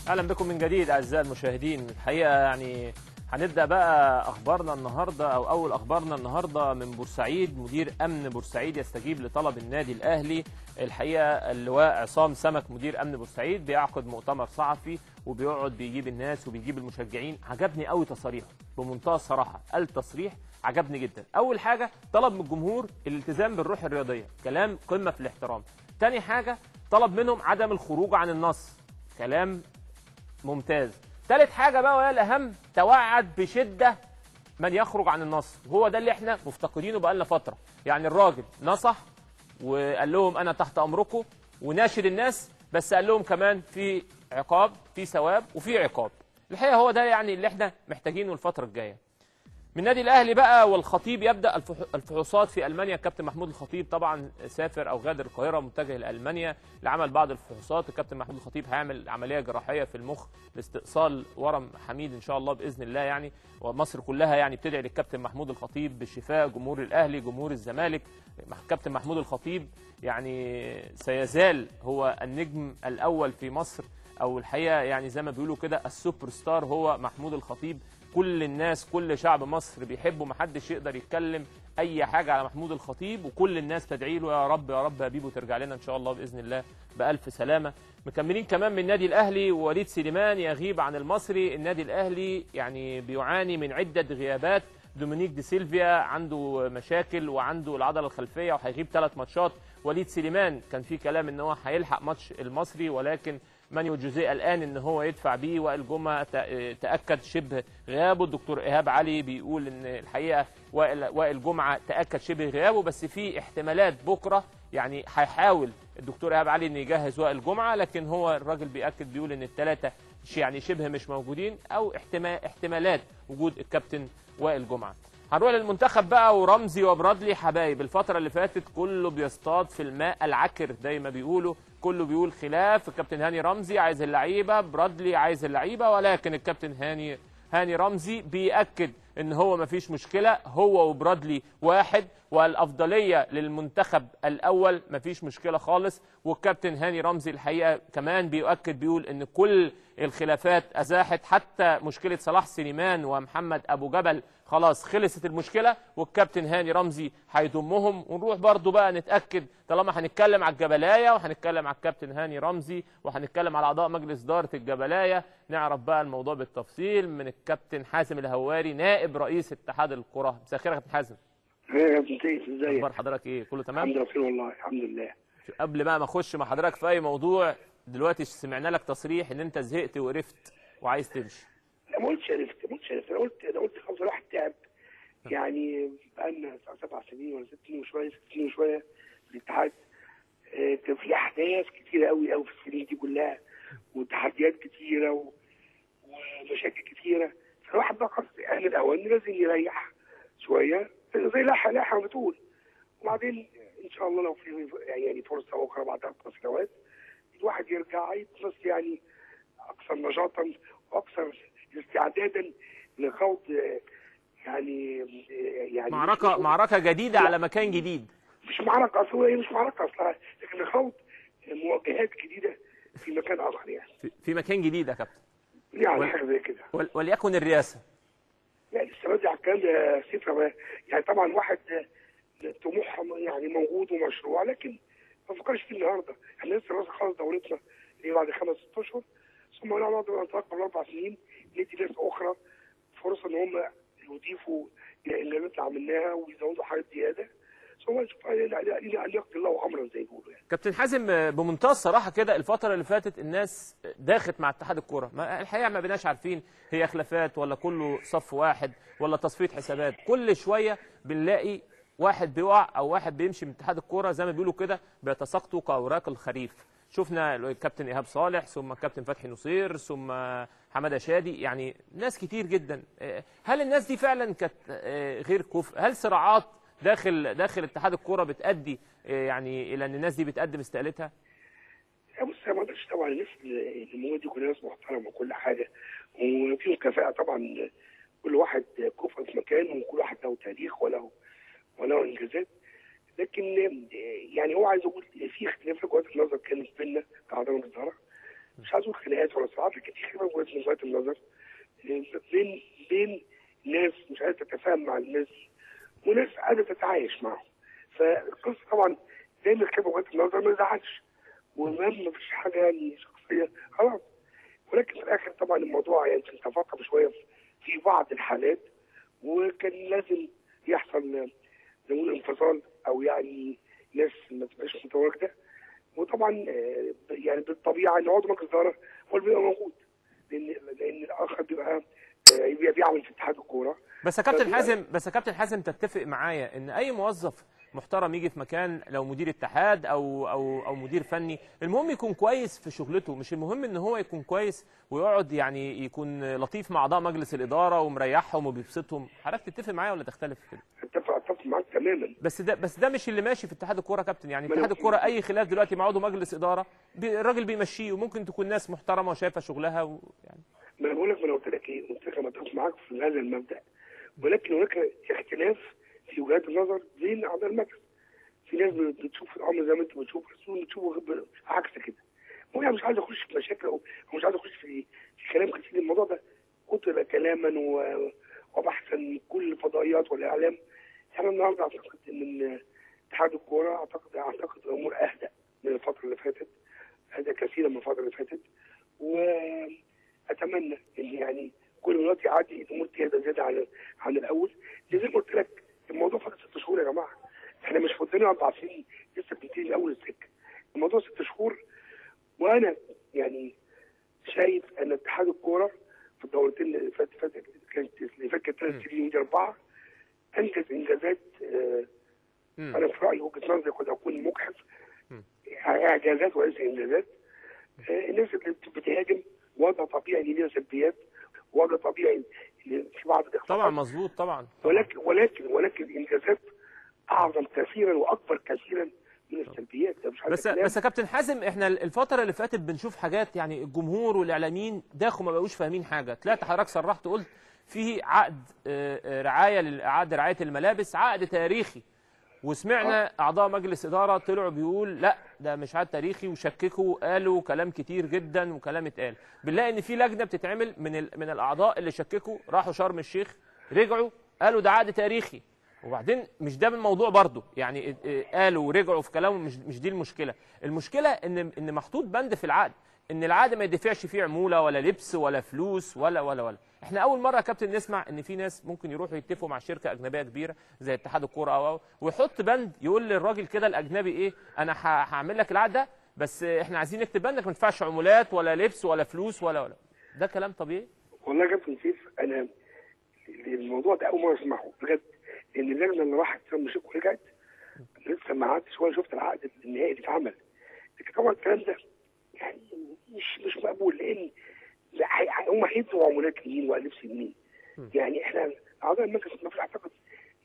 اهلا بكم من جديد اعزائي المشاهدين. الحقيقه يعني هنبدا بقى اخبارنا النهارده او اول اخبارنا النهارده من بورسعيد. مدير امن بورسعيد يستجيب لطلب النادي الاهلي. الحقيقه اللواء عصام سمك مدير امن بورسعيد بيعقد مؤتمر صحفي وبيقعد بيجيب الناس وبيجيب المشجعين. عجبني قوي تصاريحه بمنتهى الصراحه، التصريح عجبني جدا. اول حاجه طلب من الجمهور الالتزام بالروح الرياضيه، كلام قمه في الاحترام. تاني حاجه طلب منهم عدم الخروج عن النص، كلام ممتاز. ثالث حاجه بقى وهي الاهم، توعد بشده من يخرج عن النص، وهو ده اللي احنا مفتقدينه بقالنا فتره. يعني الراجل نصح وقال لهم انا تحت امركم وناشد الناس، بس قال لهم كمان في عقاب، في ثواب وفي عقاب. الحقيقه هو ده يعني اللي احنا محتاجينه الفتره الجايه. من النادي الاهلي بقى والخطيب يبدا الفحوصات في المانيا. الكابتن محمود الخطيب طبعا سافر او غادر القاهره متجه لالمانيا لعمل بعض الفحوصات. الكابتن محمود الخطيب هيعمل عمليه جراحيه في المخ لاستئصال ورم حميد ان شاء الله باذن الله يعني. ومصر كلها يعني بتدعي للكابتن محمود الخطيب بالشفاء، جمهور الاهلي، جمهور الزمالك. الكابتن محمود الخطيب يعني سيزال هو النجم الاول في مصر، او الحقيقه يعني زي ما بيقولوا كده السوبر ستار هو محمود الخطيب. كل الناس، كل شعب مصر بيحبه، محدش يقدر يتكلم اي حاجه على محمود الخطيب، وكل الناس تدعي له يا رب يا رب حبيبه ترجع لنا ان شاء الله باذن الله بالف سلامه. مكملين كمان من النادي الاهلي، وليد سليمان يغيب عن المصري. النادي الاهلي يعني بيعاني من عده غيابات. دومينيك دي سيلفيا عنده مشاكل وعنده العضله الخلفيه وهيغيب 3 ماتشات. وليد سليمان كان في كلام ان هو هيلحق ماتش المصري، ولكن مانيو جوزيه الان ان هو يدفع بيه. وائل جمعه تاكد شبه غيابه. الدكتور ايهاب علي بيقول ان الحقيقه وائل جمعه تاكد شبه غيابه، بس في احتمالات بكره يعني هيحاول الدكتور ايهاب علي ان يجهز وائل جمعه، لكن هو الراجل بياكد بيقول ان الثلاثه يعني شبه مش موجودين، او احتمالات وجود الكابتن وائل جمعه. هنروح للمنتخب بقى، ورمزي وبرادلي حبايب. الفترة اللي فاتت كله بيصطاد في الماء العكر زي ما بيقولوا، كله بيقول خلاف. الكابتن هاني رمزي عايز اللعيبة، برادلي عايز اللعيبة، ولكن الكابتن هاني رمزي بيأكد ان هو مفيش مشكلة، هو وبرادلي واحد، والأفضلية للمنتخب الأول مفيش مشكلة خالص. والكابتن هاني رمزي الحقيقة كمان بيؤكد بيقول ان كل الخلافات أزاحت، حتى مشكلة صلاح سليمان ومحمد أبو جبل خلاص خلصت المشكلة، والكابتن هاني رمزي هيضمهم. ونروح برضو بقى نتأكد، طالما هنتكلم على الجبلاية وهنتكلم على الكابتن هاني رمزي وهنتكلم على أعضاء مجلس إدارة الجبلاية، نعرف بقى الموضوع بالتفصيل من الكابتن حازم الهواري نائب رئيس اتحاد الكرة. مساء الخير يا كابتن حازم. ايه يا ابن سيف، ازيك؟ اخبار حضرتك ايه؟ كله تمام؟ الحمد لله والله، الحمد لله. قبل بقى ما اخش مع حضرتك في اي موضوع، دلوقتي سمعنا لك تصريح ان انت زهقت وقرفت وعايز تمشي. لا ما قلتش عرفت، انا قلت خلاص الواحد تعب. يعني بقالنا 7 سنين ولا 6 سنين وشويه، 6 سنين وشويه في الاتحاد. كان في احداث كتيره قوي قوي في السنين دي كلها، وتحديات كتيره ومشاكل كتيره. فالواحد بقى خلاص يعني الاوان لازم يريح شويه زي لاحه بتقول، وبعدين ان شاء الله لو في يعني فرصه اخرى بعد 4 سنوات الواحد يرجع يتنص يعني اكثر نشاطا واكثر استعدادا لخوض يعني معركه جديده على مكان جديد. مش معركه اصلا، مش معركه اصلا، لكن خوض مواجهات جديده في مكان اخر يعني. في مكان جديد يا كابتن. يعني حاجه زي كده. وليكن الرئاسه. يعني السنه دي على الكلام ده صفر يعني. طبعا واحد طموح يعني موجود ومشروع، لكن ما فكرش فيه النهارده. احنا لسه خالص دورتنا اللي بعد 5 6 اشهر، ثم نقعد نتوقع 4 سنين ندي ناس اخرى فرصه ان هم يضيفوا الانجازات اللي عملناها ويزودوا حاجات زياده، ثم نشوف ان يقضي الله امرا زي ما بيقولوا يعني. كابتن حازم بمنتهى الصراحه كده، الفتره اللي فاتت الناس داخت مع اتحاد الكوره، الحقيقه ما بقيناش عارفين هي خلافات ولا كله صف واحد ولا تصفيه حسابات. كل شويه بنلاقي واحد بيقع او واحد بيمشي من اتحاد الكوره زي ما بيقولوا كده بيتساقطوا كاوراق الخريف. شفنا الكابتن ايهاب صالح، ثم الكابتن فتحي نصير، ثم حماده شادي، يعني ناس كتير جدا. هل الناس دي فعلا كانت غير كفء؟ هل صراعات داخل اتحاد الكوره بتؤدي يعني الى ان الناس دي بتقدم استقالتها؟ بص انا ما اقدرش طبعا، الناس اللي موجوده دي كل ناس محترمه وكل حاجه وفيهم كفاءه طبعا، كل واحد كفء في مكانه وكل واحد له تاريخ وله انجازات. لكن يعني هو عايز اقول في اختلاف في وجهات النظر كانت بيننا كاعضاء الاداره. مش عايز اقول خناقات ولا ساعات كتير من وجهات النظر بين ناس مش قادره تتفاهم مع الناس وناس قادره تتعايش معهم. فالقصه طبعا زي ما كان وجهات النظر ما يزعلش، ومهم ما فيش حاجه يعني شخصيه خلاص. ولكن في الاخر طبعا الموضوع يعني تفاقم شويه في بعض الحالات، وكان لازم يحصل زي ما نقول انفصال، او يعني ناس ما تبقاش متواجده. وطبعا يعني بالطبيعه ان عضو مجلس الاداره هو اللي بيبقى موجود، لان الاخر بيبقى بيعمل في اتحاد الكوره. بس يا كابتن حازم تتفق معايا ان اي موظف محترم يجي في مكان، لو مدير اتحاد او مدير فني، المهم يكون كويس في شغلته، مش المهم ان هو يكون كويس ويقعد يعني يكون لطيف مع اعضاء مجلس الاداره ومريحهم وبيبسطهم. حضرتك تتفق معايا ولا تختلف كده؟ اتفق معاك تماما. بس ده مش اللي ماشي في اتحاد الكوره يا كابتن. يعني اتحاد الكوره اي خلاف دلوقتي مع عضو مجلس اداره الراجل بيمشيه، وممكن تكون ناس محترمه وشايفه شغلها يعني. ما انا بقول لك، ما انا قلت لك ايه؟ قلت لك انا متفق معاك في هذا المبدا، ولكن هناك اختلاف في وجهات النظر بين اعضاء المجلس. في ناس بتشوف الامر زي ما انت بتشوف، بتشوف عكس كده. هو يعني مش عايز اخش في مشاكل، او مش عايز اخش في كلام كتير. الموضوع ده كتر كلاما وبحثا من كل الفضائيات والاعلام. احنا النهارده اعتقد ان اتحاد الكوره اعتقد الامور اهدى من الفتره اللي فاتت، اهدى كثيرا من الفتره اللي فاتت. واتمنى ان يعني كل وقت يعدي الامور تهدى زياده عن الاول. زي ما قلت لك الموضوع فات 6 شهور يا جماعه، احنا مش فاضلين 4 سنين لسه بنبتدي من اول السكه. الموضوع 6 شهور، وانا يعني شايف ان اتحاد الكوره في الدورتين اللي فاتت كانت 3 سنين ودي 4 انجز انجازات. انا في رايي وجهه نظري قد اكون مجحف، اعجازات وليس انجازات. الناس اللي بتهاجم وضع طبيعي ليها سلبيات، وضع طبيعي في بعض الاخطاءات. طبعا مظبوط طبعا. ولكن الانجازات اعظم كثيرا واكبر كثيرا من السلبيات. بس يا كابتن حازم، احنا الفتره اللي فاتت بنشوف حاجات، يعني الجمهور والاعلاميين داخل ما بقوش فاهمين حاجه. طلعت حضرتك صرحت قلت في عقد رعايه الملابس، عقد تاريخي، وسمعنا اعضاء مجلس اداره طلعوا بيقول لا ده مش عقد تاريخي، وشككوا قالوا كلام كتير جدا وكلام اتقال. بنلاقي ان في لجنه بتتعمل من الاعضاء اللي شككوا، راحوا شرم الشيخ رجعوا قالوا ده عقد تاريخي. وبعدين مش ده الموضوع برضه، يعني قالوا ورجعوا في كلامهم، مش دي المشكله. المشكله ان محطوط بند في العقد ان العقد ما يدفعش فيه عموله ولا لبس ولا فلوس ولا. احنا اول مره يا كابتن نسمع ان في ناس ممكن يروحوا يتفقوا مع شركه اجنبيه كبيره زي اتحاد الكوره او ويحط بند يقول للراجل كده الاجنبي ايه، انا هعمل لك العقد ده، بس احنا عايزين نكتب بند ما تدفعش عمولات ولا لبس ولا فلوس ولا. ده كلام طبيعي؟ والله يا كابتن سيف، انا الموضوع ده اول مره اسمعه بجد. ان اللجنه اللي راحت شرم الشيخ ورجعت لسه ما قعدتش ولا شفت العقد النهائي اللي اتعمل. لكن طبعا الكلام ده يعني مش مقبول، لان هم هيدوا عمولات لمين ولا لبس لمين؟ يعني احنا اعضاء المجلس ما فيش، اعتقد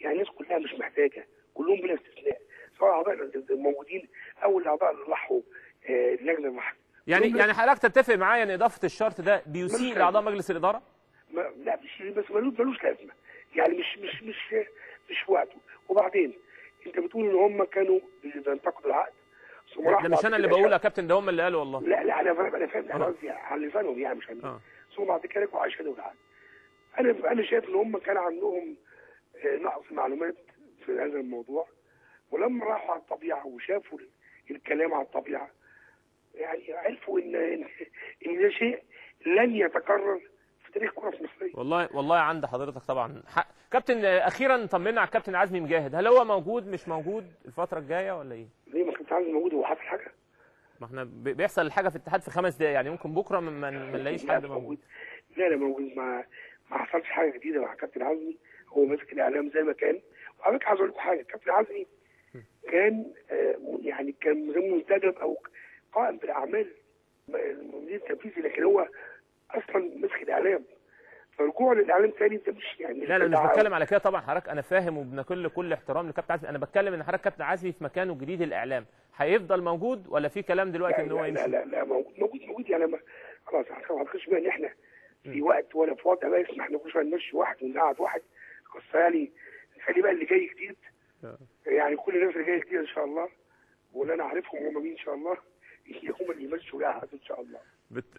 يعني الناس كلها مش محتاجه، كلهم بلا استثناء، سواء اعضاء الموجودين او الاعضاء اللي راحوا اللجنه اللي راحت. يعني حضرتك تتفق معايا ان اضافه الشرط ده بيسيء لاعضاء مجلس الاداره؟ لا بس ملوش لازمه، يعني مش وقته. وبعدين انت بتقول ان هم كانوا بينتقدوا العقد، ده مش انا اللي بقول يا كابتن، ده هم اللي قالوا والله. لا انا فاهم، انا قصدي على لسانهم يعني مش عندي. ثم بعد كده رجعوا عشان العقد. انا شايف ان هم كان عندهم نقص معلومات في هذا الموضوع، ولما راحوا على الطبيعه وشافوا الكلام على الطبيعه يعني عرفوا ان ده شيء لن يتكرر في تاريخ الكره في مصر. والله عند حضرتك طبعا حق. كابتن اخيرا طمنا على الكابتن عزمي مجاهد، هل هو موجود مش موجود الفتره الجايه ولا ايه؟ ليه ما كانش عزمي موجود؟ هو حصل حاجه؟ ما احنا بيحصل الحاجه في الاتحاد في 5 دقائق، يعني ممكن بكره ما نلاقيش حد موجود. لا موجود. ما حصلش حاجه جديده مع كابتن عزمي، هو ماسك الاعلام زي ما كان. وعلى فكره عايز اقول لكم حاجه، كابتن عزمي كان يعني كان منتدب او قائم بالاعمال المدير التنفيذي، لكن هو اصلا ماسك الاعلام. فرجوعه للاعلام تاني ده مش يعني لا مش بتكلم على كده طبعا حضرتك، انا فاهم وبنكل كل احترام لكابتن عزمي. انا بتكلم ان حضرتك كابتن عزمي في مكانه الجديد الاعلام هيفضل موجود ولا في كلام دلوقتي ان هو يمشي؟ لا موجود يعني خلاص. ما اعتقدش بقى ان احنا في وقت ولا في وضع بقى يسمح ان كل شويه نمشي واحد ونقعد واحد. قصه يعني خلي بقى اللي جاي جديد، يعني كل الناس اللي جايه جديد ان شاء الله واللي انا عارفهم هم مين ان شاء الله هم اللي يمشوا الاهلي ان شاء الله.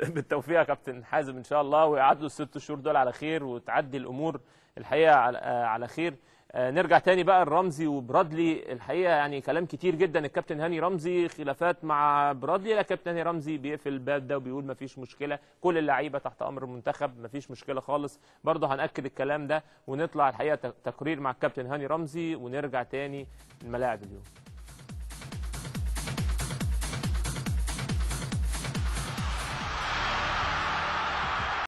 بالتوفيق يا كابتن حازم ان شاء الله، ويعدوا ال6 شهور دول على خير، وتعدي الامور الحقيقه على خير. نرجع تاني بقى لرمزي وبرادلي. الحقيقه يعني كلام كتير جدا الكابتن هاني رمزي، خلافات مع برادلي. لا، كابتن هاني رمزي بيقفل الباب ده وبيقول مفيش مشكله، كل اللعيبه تحت امر المنتخب، مفيش مشكله خالص. برضه هنأكد الكلام ده ونطلع الحقيقه تقرير مع الكابتن هاني رمزي ونرجع تاني الملاعب اليوم.